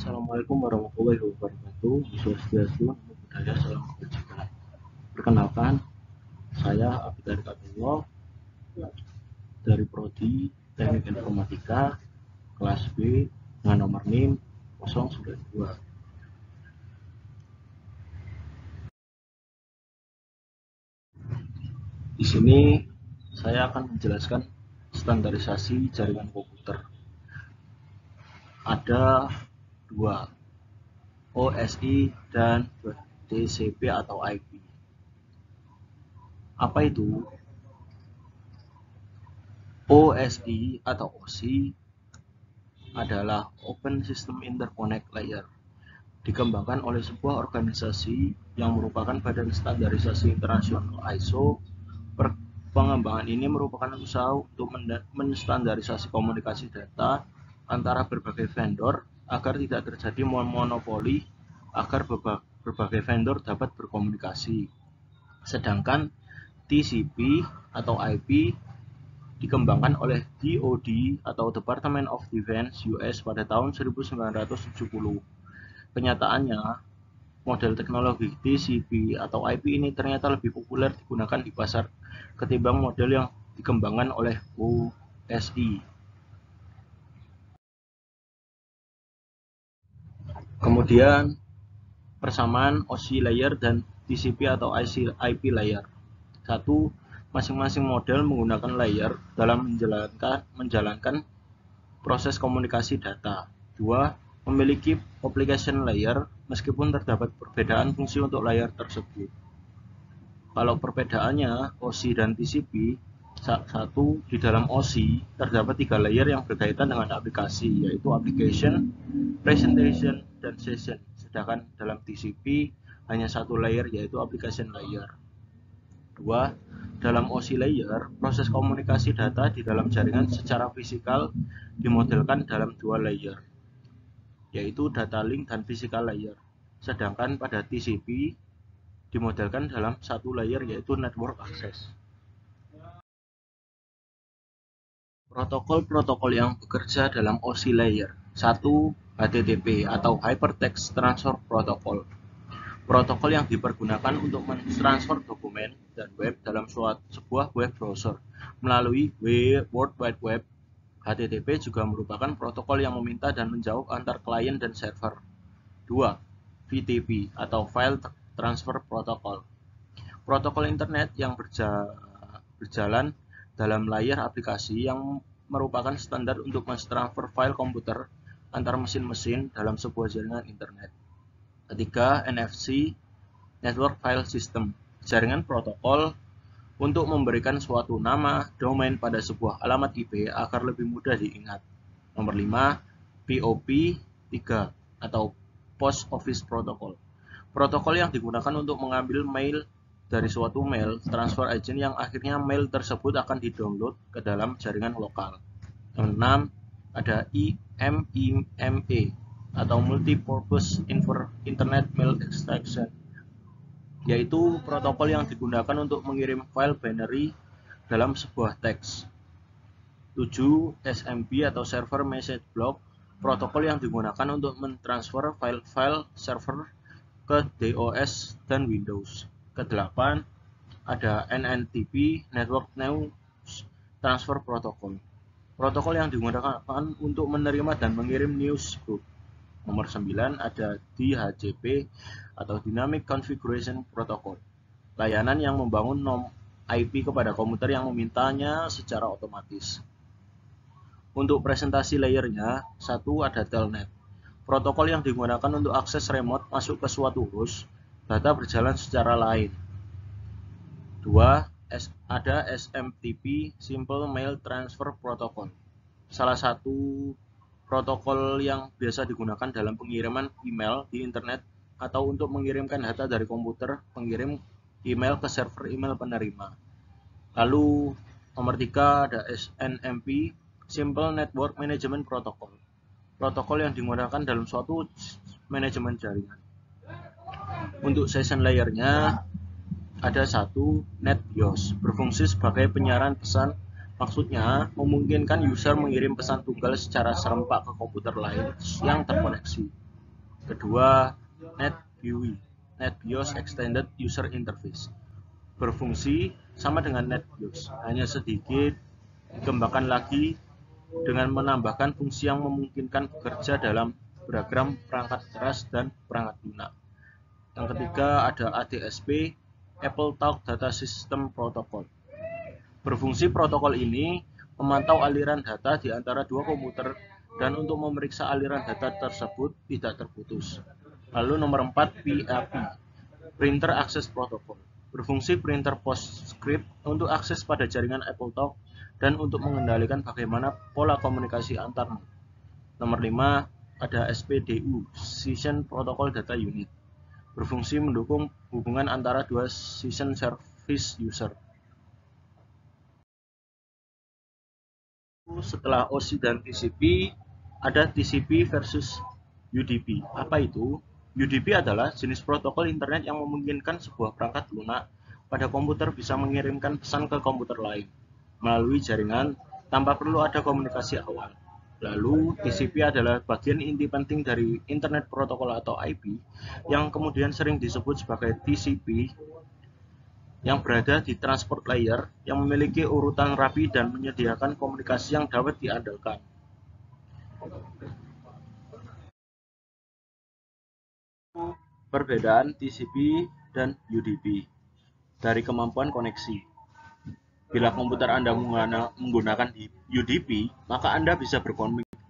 Assalamualaikum warahmatullahi wabarakatuh. Swastiastu, Namo Buddhaya, salam kebajikan. Perkenalkan, saya Abidari Kabelo dari Prodi Teknik Informatika kelas B dengan nomor NIM 092. Di sini saya akan menjelaskan standarisasi jaringan komputer. Ada dua, OSI dan TCP atau IP. Apa itu? OSI atau OSI adalah Open System Interconnect Layer, dikembangkan oleh sebuah organisasi yang merupakan badan standarisasi internasional ISO. Pengembangan ini merupakan usaha untuk menstandarisasi komunikasi data antara berbagai vendor agar tidak terjadi monopoli, agar berbagai vendor dapat berkomunikasi. Sedangkan TCP atau IP dikembangkan oleh DoD atau Department of Defense US pada tahun 1970. Kenyataannya, model teknologi TCP atau IP ini ternyata lebih populer digunakan di pasar ketimbang model yang dikembangkan oleh OSI. Kemudian, persamaan OSI layer dan TCP atau IP layer. 1. Masing-masing model menggunakan layer dalam menjalankan proses komunikasi data. 2. Memiliki application layer meskipun terdapat perbedaan fungsi untuk layer tersebut. Kalau perbedaannya OSI dan TCP, 1. Di dalam OSI terdapat 3 layer yang berkaitan dengan aplikasi, yaitu application, presentation, dan session. Sedangkan dalam TCP hanya 1 layer, yaitu application layer. 2. Dalam OSI layer, proses komunikasi data di dalam jaringan secara fisikal dimodelkan dalam 2 layer, yaitu data link dan physical layer. Sedangkan pada TCP dimodelkan dalam 1 layer, yaitu network access. Protokol-protokol yang bekerja dalam OSI layer. 1. HTTP atau Hypertext Transfer Protocol. Protokol yang dipergunakan untuk mentransfer dokumen dan web dalam sebuah web browser melalui World Wide Web. HTTP juga merupakan protokol yang meminta dan menjawab antar klien dan server. 2. VTP atau File Transfer Protocol. Protokol internet yang berjalan dalam layar aplikasi yang merupakan standar untuk mentransfer file komputer antar mesin-mesin dalam sebuah jaringan internet. Ketiga, NFC, Network File System, jaringan protokol untuk memberikan suatu nama domain pada sebuah alamat IP agar lebih mudah diingat. Nomor 5, POP3 atau Post Office Protocol, protokol yang digunakan untuk mengambil mail dari suatu mail transfer agent yang akhirnya mail tersebut akan di-download ke dalam jaringan lokal. Nomor 6, ada IMEMA atau Multipurpose Internet Mail Extraction, yaitu protokol yang digunakan untuk mengirim file binary dalam sebuah teks. 7. SMB atau Server Message Block, protokol yang digunakan untuk mentransfer file-file server ke DOS dan Windows. Ke-8, ada NNTP, Network News Transfer Protocol, protokol yang digunakan untuk menerima dan mengirim news group. Nomor 9, ada DHCP atau Dynamic Configuration Protocol, layanan yang membangun IP kepada komputer yang memintanya secara otomatis. Untuk presentasi layernya, 1. ada Telnet, protokol yang digunakan untuk akses remote masuk ke suatu host, data berjalan secara lain. 2. ada SMTP, Simple Mail Transfer Protocol, salah satu protokol yang biasa digunakan dalam pengiriman email di internet atau untuk mengirimkan data dari komputer pengirim email ke server email penerima. Lalu nomor 3, ada SNMP, Simple Network Management Protocol, protokol yang digunakan dalam suatu manajemen jaringan. Untuk session layernya ada 1, NetBIOS, berfungsi sebagai penyiaran pesan. Maksudnya, memungkinkan user mengirim pesan tunggal secara serempak ke komputer lain yang terkoneksi. Kedua, NetBIOS, NetBIOS Extended User Interface. Berfungsi sama dengan NetBIOS, hanya sedikit dikembangkan lagi dengan menambahkan fungsi yang memungkinkan bekerja dalam beragam perangkat keras dan perangkat lunak. Yang ketiga ada ADSP, Apple Talk Data System Protocol. Berfungsi protokol ini memantau aliran data di antara dua komputer dan untuk memeriksa aliran data tersebut tidak terputus. Lalu nomor 4 PAP, Printer Access Protocol. Berfungsi printer PostScript untuk akses pada jaringan Apple Talk dan untuk mengendalikan bagaimana pola komunikasi antar node. Nomor 5 ada SPDU, Session Protocol Data Unit. Berfungsi mendukung hubungan antara dua session service user. Setelah OSI dan TCP, ada TCP versus UDP. Apa itu? UDP adalah jenis protokol internet yang memungkinkan sebuah perangkat lunak pada komputer bisa mengirimkan pesan ke komputer lain melalui jaringan tanpa perlu ada komunikasi awal. Lalu, TCP adalah bagian inti penting dari Internet Protocol atau IP yang kemudian sering disebut sebagai TCP yang berada di transport layer yang memiliki urutan rapi dan menyediakan komunikasi yang dapat diandalkan. Perbedaan TCP dan UDP dari kemampuan koneksi. Bila komputer Anda menggunakan UDP, maka Anda bisa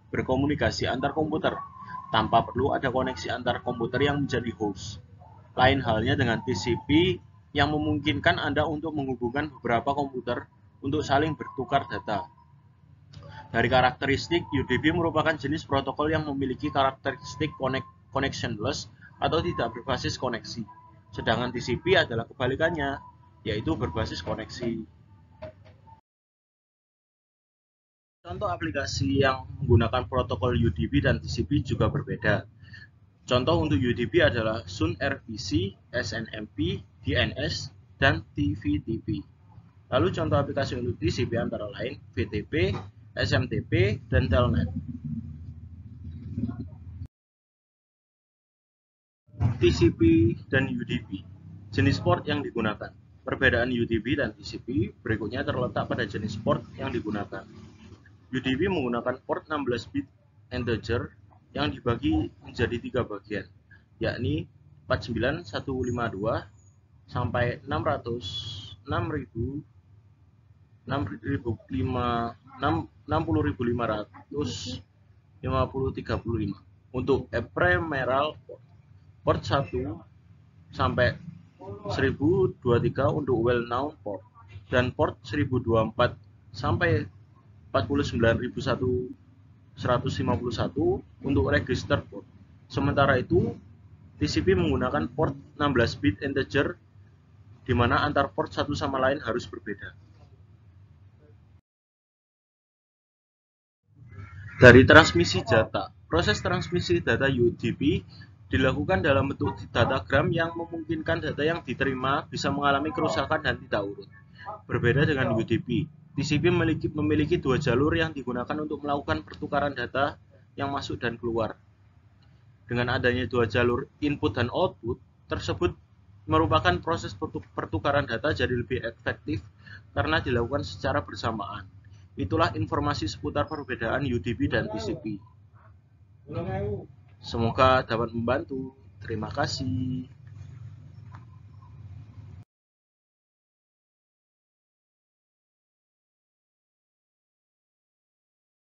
berkomunikasi antar komputer tanpa perlu ada koneksi antar komputer yang menjadi host. Lain halnya dengan TCP yang memungkinkan Anda untuk menghubungkan beberapa komputer untuk saling bertukar data. Dari karakteristik, UDP merupakan jenis protokol yang memiliki karakteristik connectionless atau tidak berbasis koneksi. Sedangkan TCP adalah kebalikannya, yaitu berbasis koneksi. Contoh aplikasi yang menggunakan protokol UDP dan TCP juga berbeda. Contoh untuk UDP adalah Sun RPC, SNMP, DNS, dan TVTP. Lalu contoh aplikasi untuk TCP antara lain VTP, SMTP, dan Telnet. TCP dan UDP, jenis port yang digunakan. Perbedaan UDP dan TCP berikutnya terletak pada jenis port yang digunakan. UDP menggunakan port 16 bit integer yang dibagi menjadi 3 bagian, yakni 49152 sampai 600.535. Untuk ephemeral port 1 sampai 1023 untuk well known port dan port 1024 sampai 49.151 untuk register port. Sementara itu, TCP menggunakan port 16 bit integer di mana antar port satu sama lain harus berbeda. Dari transmisi data, proses transmisi data UDP dilakukan dalam bentuk datagram yang memungkinkan data yang diterima bisa mengalami kerusakan dan tidak urut. Berbeda dengan UDP, TCP memiliki dua jalur yang digunakan untuk melakukan pertukaran data yang masuk dan keluar. Dengan adanya dua jalur input dan output, tersebut merupakan proses pertukaran data jadi lebih efektif karena dilakukan secara bersamaan. Itulah informasi seputar perbedaan UDP dan TCP. Semoga dapat membantu. Terima kasih.